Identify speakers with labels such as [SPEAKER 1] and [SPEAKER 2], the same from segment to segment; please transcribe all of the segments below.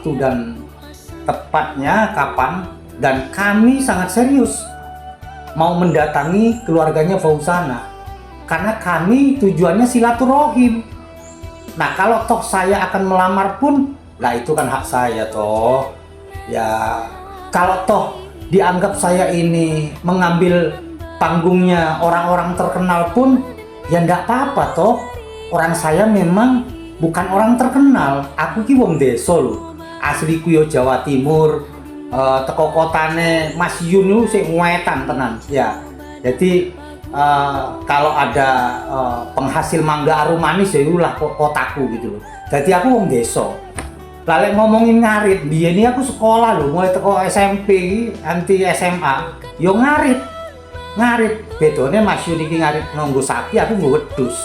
[SPEAKER 1] waktu dan tepatnya kapan, dan kami sangat serius mau mendatangi keluarganya Fauzana karena kami tujuannya silaturahim. Nah kalau toh saya akan melamar pun, lah itu kan hak saya toh ya. Kalau toh dianggap saya ini mengambil panggungnya orang-orang terkenal pun ya ndak apa-apa toh. Orang saya memang bukan orang terkenal, aku ki wong desa lho, asli ku yo Jawa Timur, teko kotane Mas Yun sing wetan tenan ya. Jadi kalau ada penghasil mangga arum manis ya itulah kotaku gitu loh. Jadi aku wong desa. Lalu ngomongin ngarit, biyen ini aku sekolah loh, mulai teko SMP anti SMA, yo ngarit. Bedone Mas Yun iki ngarit nunggu sapi, aku nggo wedhus.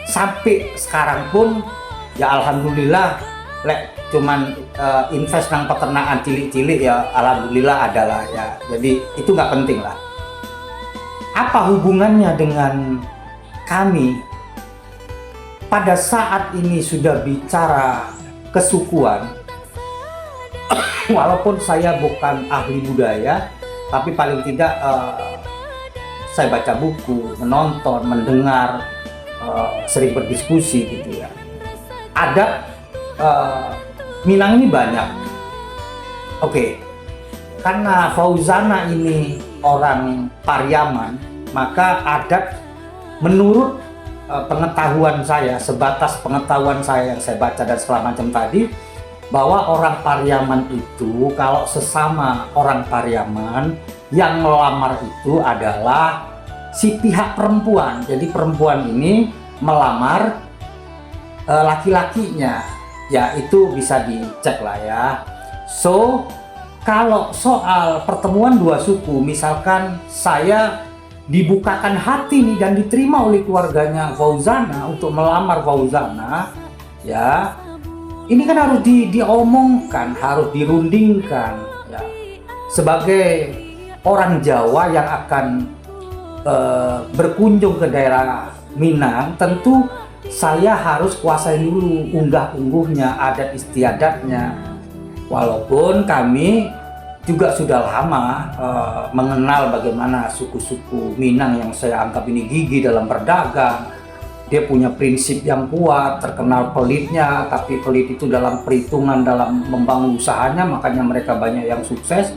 [SPEAKER 1] Sampai sekarang pun ya alhamdulillah lek cuman invest nang peternakan cilik-cilik ya alhamdulillah adalah ya. Jadi itu nggak penting lah. Apa hubungannya dengan kami? Pada saat ini sudah bicara kesukuan, walaupun saya bukan ahli budaya, tapi paling tidak saya baca buku, menonton, mendengar, sering berdiskusi gitu ya. Adat Minang ini banyak. Oke, karena Fauzana ini orang Pariaman, maka adat menurut pengetahuan saya, sebatas pengetahuan saya yang saya baca dan segala macam tadi, bahwa orang Pariaman itu kalau sesama orang Pariaman yang melamar itu adalah si pihak perempuan. Jadi perempuan ini melamar laki-lakinya, ya itu bisa dicek lah ya. So kalau soal pertemuan dua suku, misalkan saya dibukakan hati nih dan diterima oleh keluarganya Fauzana untuk melamar Fauzana, ya ini kan harus diomongkan, harus dirundingkan ya. Sebagai orang Jawa yang akan berkunjung ke daerah Minang, tentu saya harus kuasai dulu unggah-ungguhnya, adat istiadatnya. Walaupun kami juga sudah lama mengenal bagaimana suku-suku Minang yang saya anggap ini gigih dalam berdagang. Dia punya prinsip yang kuat, terkenal pelitnya, tapi pelit itu dalam perhitungan, dalam membangun usahanya, makanya mereka banyak yang sukses.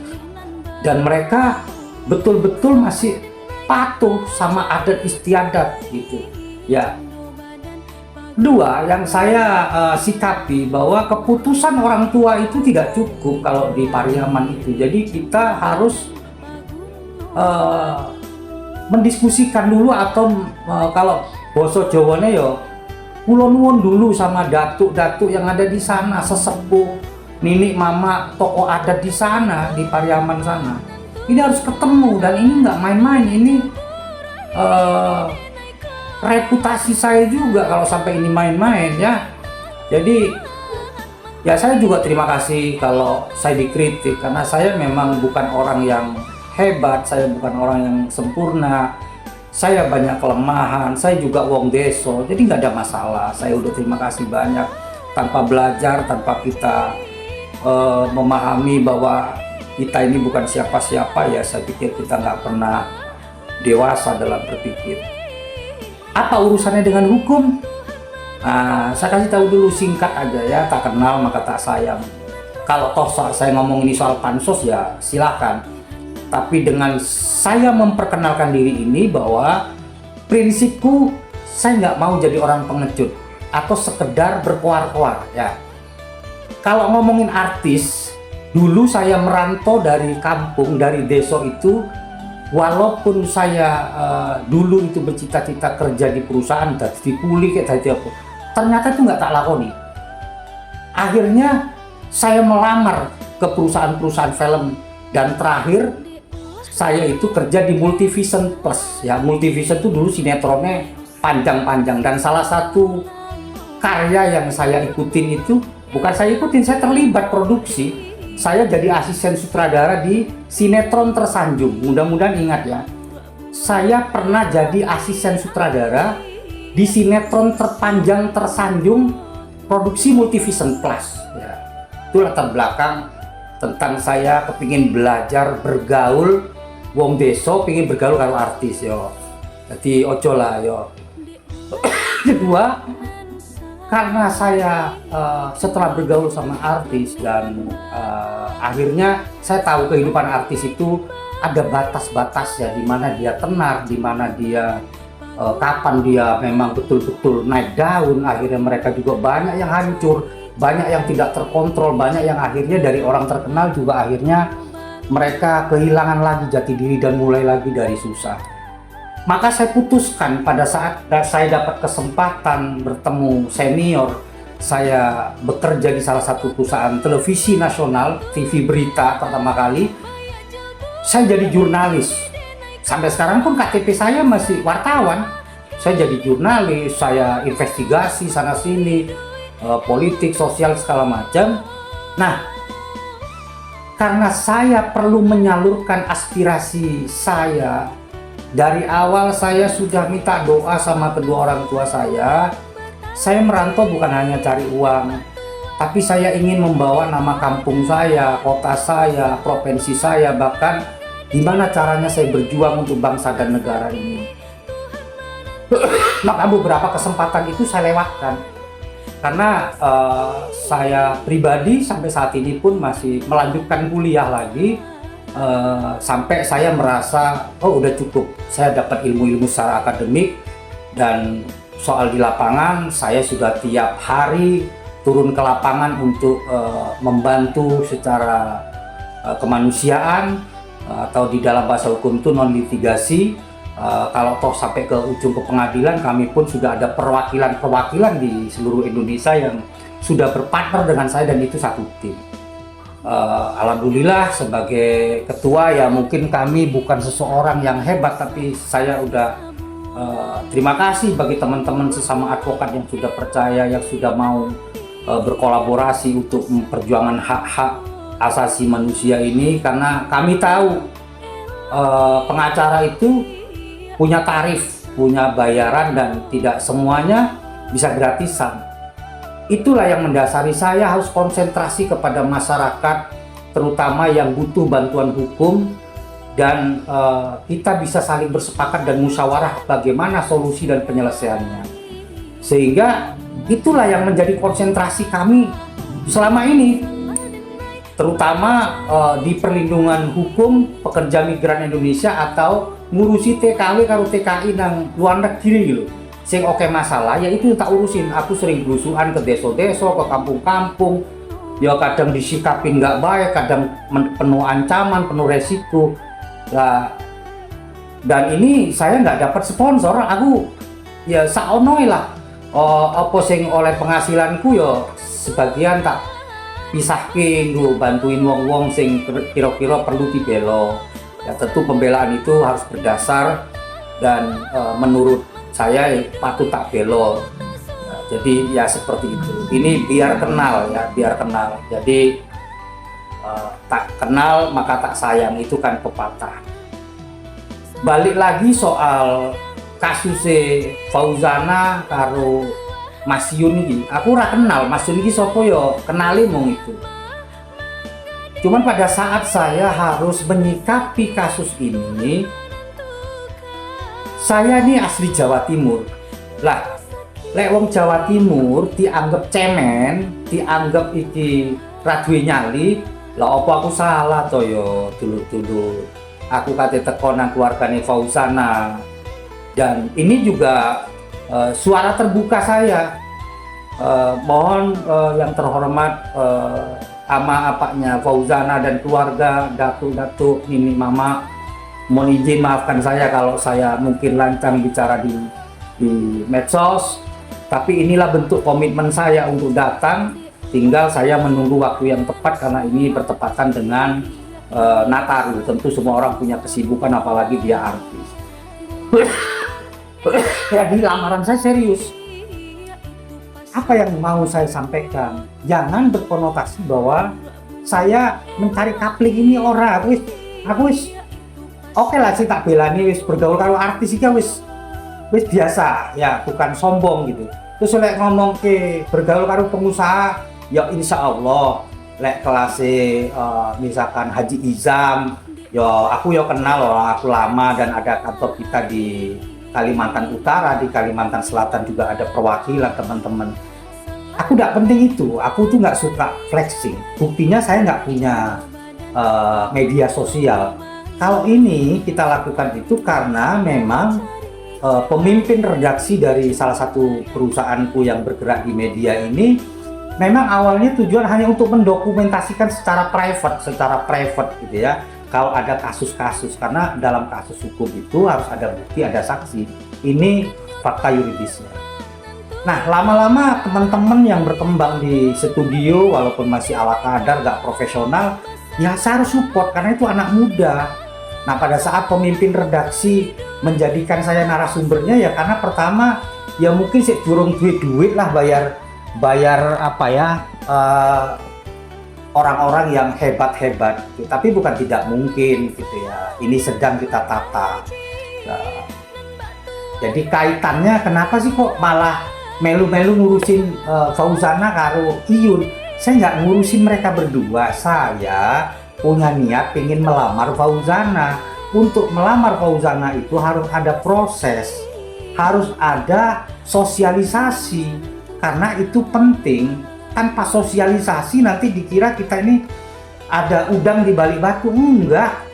[SPEAKER 1] Dan mereka betul-betul masih patuh sama adat istiadat gitu ya. Dua, yang saya sikapi bahwa keputusan orang tua itu tidak cukup kalau di Pariaman itu. Jadi kita harus mendiskusikan dulu, atau kalau boso Jawane yo kula nuwun dulu sama datuk-datuk yang ada di sana, sesepuh, ninik, mama, tokoh adat di sana, di Pariaman sana. Ini harus ketemu, dan ini nggak main-main. Ini reputasi saya juga kalau sampai ini main-main ya. Jadi ya saya juga terima kasih kalau saya dikritik, karena saya memang bukan orang yang hebat, saya bukan orang yang sempurna, saya banyak kelemahan, saya juga wong deso, jadi nggak ada masalah. Saya udah terima kasih banyak. Tanpa belajar, tanpa kita memahami bahwa kita ini bukan siapa-siapa, ya saya pikir kita nggak pernah dewasa dalam berpikir. Apa urusannya dengan hukum? Nah, saya kasih tahu dulu singkat aja ya, tak kenal maka tak sayang. Kalau toh saya ngomong ini soal pansos ya silahkan. Tapi dengan saya memperkenalkan diri ini bahwa prinsipku, saya nggak mau jadi orang pengecut atau sekedar berkoar-koar ya. Kalau ngomongin artis, dulu saya merantau dari kampung, dari desa itu. Walaupun saya dulu itu bercita-cita kerja di perusahaan, di kuli kayak tadi apa, ternyata itu nggak tak lakoni. Akhirnya saya melamar ke perusahaan-perusahaan film, dan terakhir saya itu kerja di Multivision Plus ya. Multivision itu dulu sinetronnya panjang-panjang, dan salah satu karya yang saya ikutin itu, bukan saya ikutin, saya terlibat produksi. Saya jadi asisten sutradara di sinetron Tersanjung. Mudah-mudahan ingat ya. Saya pernah jadi asisten sutradara di sinetron terpanjang Tersanjung produksi Multivision Plus. Ya. Itu latar belakang tentang saya kepingin belajar bergaul wong desa, pingin bergaul karo artis yo. Jadi ojo lah yo. Kedua, karena saya setelah bergaul sama artis dan akhirnya saya tahu kehidupan artis itu ada batas-batasnya, di mana dia tenar, di mana dia kapan dia memang betul-betul naik daun. Akhirnya mereka juga banyak yang hancur, banyak yang tidak terkontrol, banyak yang akhirnya dari orang terkenal juga akhirnya mereka kehilangan lagi jati diri dan mulai lagi dari susah. Maka saya putuskan pada saat saya dapat kesempatan bertemu senior, saya bekerja di salah satu perusahaan televisi nasional, TV berita pertama kali, saya jadi jurnalis. Sampai sekarang pun KTP saya masih wartawan. Saya jadi jurnalis, saya investigasi sana sini, politik, sosial, segala macam. Nah, karena saya perlu menyalurkan aspirasi saya, dari awal saya sudah minta doa sama kedua orang tua saya. Saya merantau bukan hanya cari uang, tapi saya ingin membawa nama kampung saya, kota saya, provinsi saya, bahkan gimana caranya saya berjuang untuk bangsa dan negara ini. Maka beberapa kesempatan itu saya lewatkan. Karena saya pribadi sampai saat ini pun masih melanjutkan kuliah lagi, sampai saya merasa oh udah cukup, saya dapat ilmu-ilmu secara akademik, dan soal di lapangan saya sudah tiap hari turun ke lapangan untuk membantu secara kemanusiaan, atau di dalam bahasa hukum itu non litigasi. Kalau toh sampai ke ujung ke pengadilan, kami pun sudah ada perwakilan di seluruh Indonesia yang sudah berpartner dengan saya, dan itu satu tim. Alhamdulillah sebagai ketua ya, mungkin kami bukan seseorang yang hebat, tapi saya udah terima kasih bagi teman-teman sesama advokat yang sudah percaya, yang sudah mau berkolaborasi untuk memperjuangkan hak-hak asasi manusia ini. Karena kami tahu pengacara itu punya tarif, punya bayaran, dan tidak semuanya bisa gratisan. Itulah yang mendasari saya harus konsentrasi kepada masyarakat, terutama yang butuh bantuan hukum, dan kita bisa saling bersepakat dan musyawarah bagaimana solusi dan penyelesaiannya. Sehingga itulah yang menjadi konsentrasi kami selama ini, terutama di perlindungan hukum pekerja migran Indonesia atau ngurusi TKW karo TKI nang luar negeri gitu. Sing oke masalah ya itu tak urusin. Aku sering berusuhan ke desa-desa, ke kampung-kampung. Ya kadang disikapin nggak baik, kadang penuh ancaman, penuh resiko. Nah, dan ini saya nggak dapat sponsor, aku ya saonoy lah. Apa sing oleh penghasilanku ya sebagian tak pisahkin dulu, bantuin wong-wong sing kira-kira perlu dibelo. Ya tentu pembelaan itu harus berdasar dan menurut saya patut tak belo. Nah, jadi ya seperti itu. Ini biar kenal ya, biar kenal. Jadi tak kenal maka tak sayang, itu kan pepatah. Balik lagi soal kasus Fauzana karo Mas Yun ini, aku ora kenal Mas Yun ini sopo yo, kenali mong itu. Cuman pada saat saya harus menyikapi kasus ini, saya ini asli Jawa Timur. Lah, lek wong Jawa Timur dianggap cemen, dianggap iki raduwe nyali, lah apa aku salah to yo dulu-dulu. Aku kate teko nang keluargane Fauzana. Dan ini juga suara terbuka saya. Mohon yang terhormat ama apanya Fauzana dan keluarga, datuk-datuk, nini mama, mohon izin maafkan saya kalau saya mungkin lancang bicara di medsos, tapi inilah bentuk komitmen saya untuk datang. Tinggal saya menunggu waktu yang tepat karena ini bertepatan dengan Nataru. Tentu semua orang punya kesibukan, apalagi dia artis. Jadi lamaran saya serius. Apa yang mau saya sampaikan? Jangan berkonotasi bahwa saya mencari kapling ini orang. Aku wis oke lah sih tak belani wis bergaul karo artis iki wis biasa ya, bukan sombong gitu. Terus lek ngomong ke bergaul karo pengusaha ya insya Allah lek kelas misalkan Haji Izam, yo aku yo kenal orang aku lama dan ada kantor kita di Kalimantan Utara, di Kalimantan Selatan juga ada perwakilan teman-teman. Aku nggak penting itu, aku tuh nggak suka flexing. Buktinya saya nggak punya media sosial. Kalau ini kita lakukan itu karena memang pemimpin redaksi dari salah satu perusahaanku yang bergerak di media ini memang awalnya tujuan hanya untuk mendokumentasikan secara private gitu ya. Kalau ada kasus-kasus, karena dalam kasus hukum itu harus ada bukti, ada saksi. Ini fakta yuridisnya. Nah, lama-lama teman-teman yang berkembang di studio walaupun masih ala kadar, gak profesional, ya saya harus support karena itu anak muda. Nah, pada saat pemimpin redaksi menjadikan saya narasumbernya ya karena pertama ya mungkin sih durung duit lah bayar apa ya orang-orang yang hebat-hebat gitu. Tapi bukan tidak mungkin gitu ya. Ini sedang kita tata. Nah, jadi kaitannya kenapa sih kok malah melu-melu ngurusin Fauzana karo Iyun? Saya nggak ngurusin mereka berdua. Saya punya niat pengen melamar Fauzana. Untuk melamar Fauzana itu harus ada proses, harus ada sosialisasi, karena itu penting. Tanpa sosialisasi nanti dikira kita ini ada udang di balik batu. Enggak.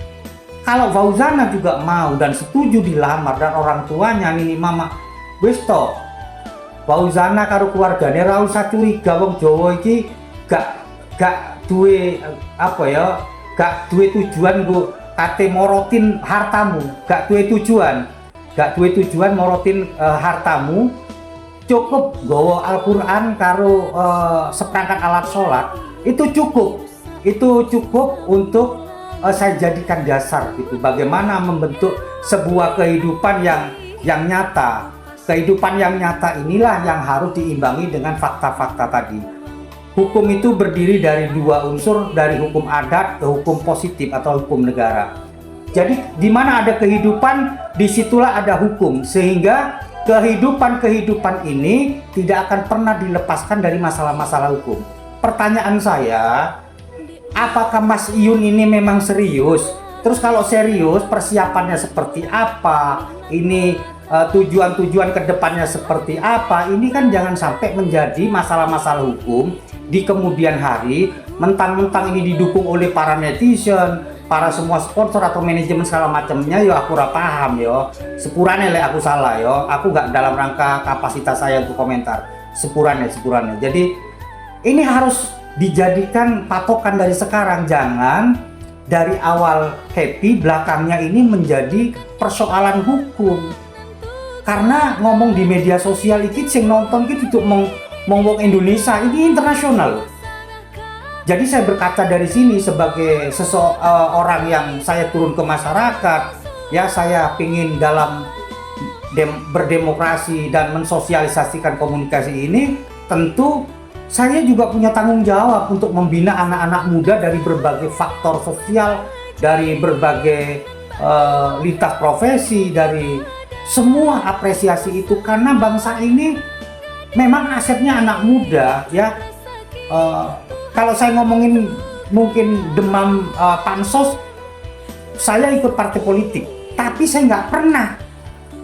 [SPEAKER 1] Kalau Fauzana juga mau dan setuju dilamar dan orang tuanya nini mama wis to Fauzana karo keluargane ra usah curiga, wong Jawa iki gak duwe apa ya, gak duwe tujuan nggo kate morotin hartamu, gak duwe tujuan morotin hartamu. Cukup gawa Al-Quran karo seperangkat alat sholat, itu cukup untuk saya jadikan dasar gitu, bagaimana membentuk sebuah kehidupan yang nyata. Kehidupan yang nyata inilah yang harus diimbangi dengan fakta-fakta tadi. Hukum itu berdiri dari dua unsur, dari hukum adat ke hukum positif atau hukum negara. Jadi di mana ada kehidupan, disitulah ada hukum, sehingga kehidupan ini tidak akan pernah dilepaskan dari masalah-masalah hukum. Pertanyaan saya, apakah Mas Iyun ini memang serius? Terus kalau serius, persiapannya seperti apa? Ini tujuan-tujuan kedepannya seperti apa? Ini kan jangan sampai menjadi masalah-masalah hukum di kemudian hari, mentang-mentang ini didukung oleh para netizen, para semua sponsor atau manajemen segala macamnya, yo aku ora paham yo. Sepurane lek aku salah yo. Aku gak dalam rangka kapasitas saya untuk komentar. Sepurane. Jadi ini harus dijadikan patokan dari sekarang, jangan dari awal happy belakangnya ini menjadi persoalan hukum. Karena ngomong di media sosial iki sing nonton iki untuk wong Indonesia, ini internasional. Jadi saya berkaca dari sini sebagai seseorang yang saya turun ke masyarakat, ya saya ingin dalam berdemokrasi dan mensosialisasikan komunikasi ini, tentu saya juga punya tanggung jawab untuk membina anak-anak muda dari berbagai faktor sosial, dari berbagai lintas profesi, dari semua apresiasi itu, karena bangsa ini memang asetnya anak muda ya. Kalau saya ngomongin mungkin demam pansos, saya ikut partai politik, tapi saya nggak pernah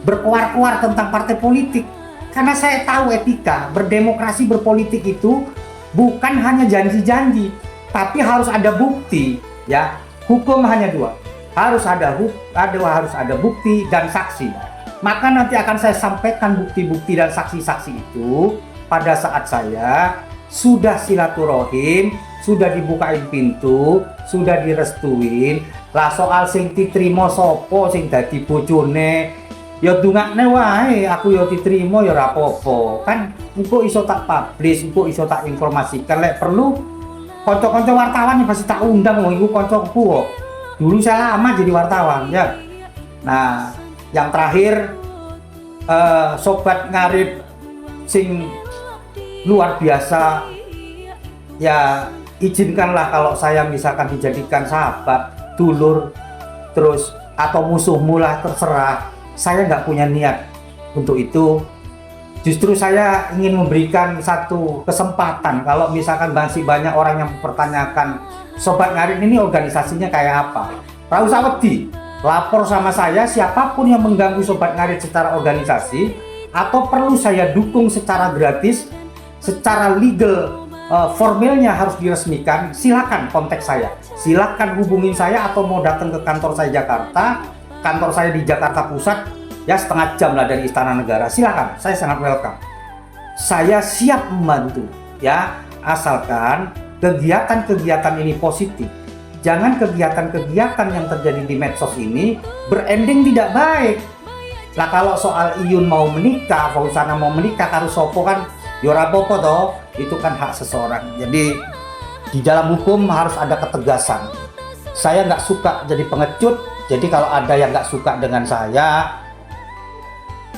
[SPEAKER 1] berkuar-kuar tentang partai politik karena saya tahu etika berdemokrasi, berpolitik itu bukan hanya janji-janji, tapi harus ada bukti ya. Hukum hanya dua, harus ada bukti dan saksi. Maka nanti akan saya sampaikan bukti-bukti dan saksi-saksi itu pada saat saya sudah silaturahim, sudah dibukain pintu, sudah direstuin. Lah soal sing ditrimo sopo sing dadi bojone, ya dungakne wae, aku ya ditrimo ya ora apa-apa. Kan engko iso tak publish, engko iso tak informasikan. Lek perlu kanca-kanca wartawan pasti tak undang, wong iku kancaku kok. Dulu saya lama jadi wartawan ya. Nah, yang terakhir sobat ngarit sing luar biasa ya, izinkanlah kalau saya misalkan dijadikan sahabat, dulur, terus atau musuhmu lah, terserah. Saya nggak punya niat untuk itu. Justru saya ingin memberikan satu kesempatan kalau misalkan masih banyak orang yang mempertanyakan Sobat Ngarit ini organisasinya kayak apa. Ra usah wedi, lapor sama saya siapapun yang mengganggu Sobat Ngarit secara organisasi atau perlu saya dukung secara gratis, secara legal formilnya harus diresmikan, silakan kontak saya. Silakan hubungin saya atau mau datang ke kantor saya Jakarta, kantor saya di Jakarta Pusat. Ya setengah jam lah dari Istana Negara, silakan, saya sangat welcome. Saya siap membantu, ya asalkan kegiatan-kegiatan ini positif. Jangan kegiatan-kegiatan yang terjadi di medsos ini berending tidak baik. Lah kalau soal Iyun mau menikah, Fauzana mau menikah karo sopo kan, yora popo toh, itu kan hak seseorang. Jadi di dalam hukum harus ada ketegasan. Saya nggak suka jadi pengecut, jadi kalau ada yang nggak suka dengan saya,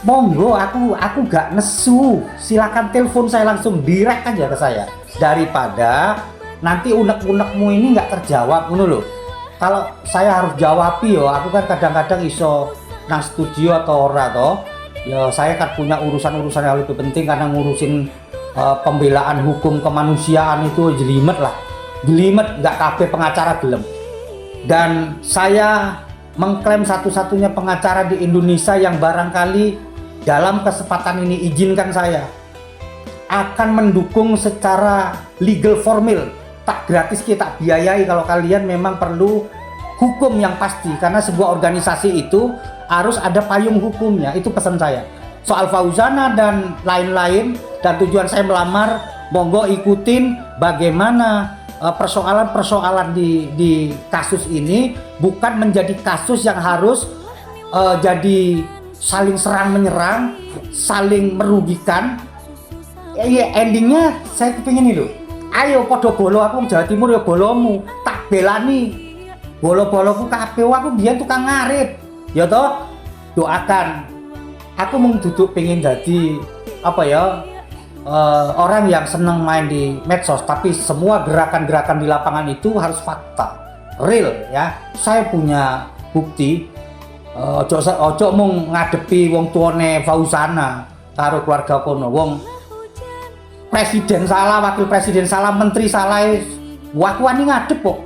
[SPEAKER 1] monggo, aku gak nesu, silakan telepon saya langsung direct aja ke saya, daripada nanti unek-unekmu ini nggak terjawab ngono loh. Kalau saya harus jawabi yo, aku kan kadang-kadang iso nang studio atau ora toh. Ya saya kan punya urusan-urusan yang lebih penting karena ngurusin pembelaan hukum kemanusiaan itu jelimet lah. Jelimet, nggak kabeh pengacara gelem. Dan saya mengklaim satu-satunya pengacara di Indonesia yang barangkali dalam kesempatan ini izinkan saya akan mendukung secara legal formil, tak gratis kita biayai kalau kalian memang perlu hukum yang pasti, karena sebuah organisasi itu harus ada payung hukumnya. Itu pesan saya. Soal Fauzana dan lain-lain dan tujuan saya melamar, monggo ikutin bagaimana persoalan-persoalan di kasus ini bukan menjadi kasus yang harus jadi saling serang menyerang, saling merugikan. Ya endingnya saya kepingin itu. Ayo podo bolo, aku Jawa Timur ya bolomu, tak belani. Bolo-boloku kabeh aku biyen tukang ngarit. Ya toh, doakan. Aku mau duduk pengen jadi apa ya? Orang yang senang main di medsos, tapi semua gerakan-gerakan di lapangan itu harus fakta, real ya. Saya punya bukti. Ojo mung ngadepi wong tuane Fauzana karo keluarga kono. Wong presiden salah, wakil presiden salah, menteri salah, waku ani ngadep kok.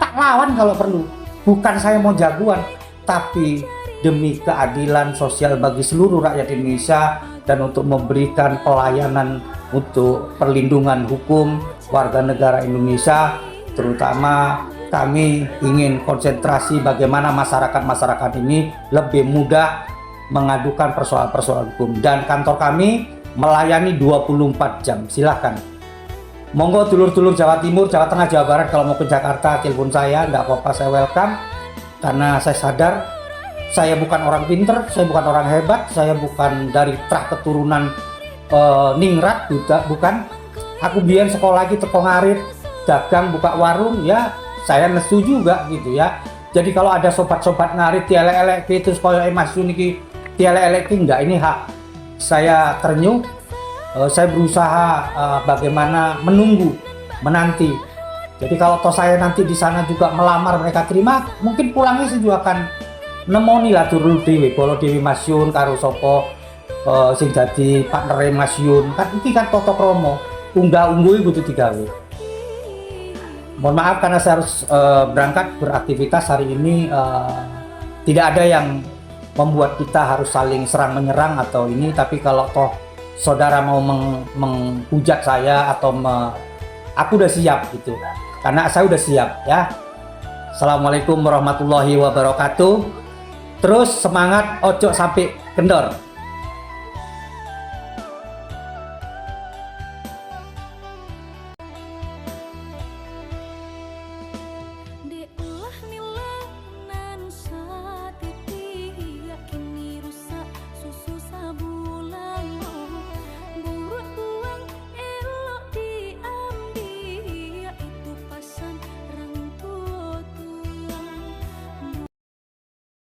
[SPEAKER 1] Tak lawan kalau perlu. Bukan saya mau jagoan, tapi demi keadilan sosial bagi seluruh rakyat Indonesia dan untuk memberikan pelayanan untuk perlindungan hukum warga negara Indonesia, terutama kami ingin konsentrasi bagaimana masyarakat ini lebih mudah mengadukan persoalan-persoalan hukum, dan kantor kami melayani 24 jam. Silahkan, monggo dulur-dulur Jawa Timur, Jawa Tengah, Jawa Barat, kalau mau ke Jakarta telepon saya, nggak apa-apa, saya welcome. Karena saya sadar saya bukan orang pinter, saya bukan orang hebat, saya bukan dari trah keturunan ningrat, bukan. Aku biyen sekolah lagi teko ngarit, dagang, buka warung, ya saya nesu juga gitu ya. Jadi kalau ada sobat-sobat ngarit tielek-elek terus koyo Mas Yun iki tielek-elek enggak, ini hak saya ternyuh. Saya berusaha bagaimana menanti. Jadi kalau toh saya nanti di sana juga melamar, mereka terima, mungkin pulangnya saya juga akan nemoni lah dulu dewi, bolo dewi Mas Yun karo sopo sing dadi partner Mas Yun. Kan iki kan toto kromo, unggah-ungguh kudu digawe. Mohon maaf karena saya harus berangkat beraktivitas hari ini. Tidak ada yang membuat kita harus saling serang menyerang atau ini, tapi kalau toh saudara mau menghujat saya atau aku udah siap gitu, karena saya udah siap ya. Assalamualaikum warahmatullahi wabarakatuh. Terus semangat, ojo sampai kendor.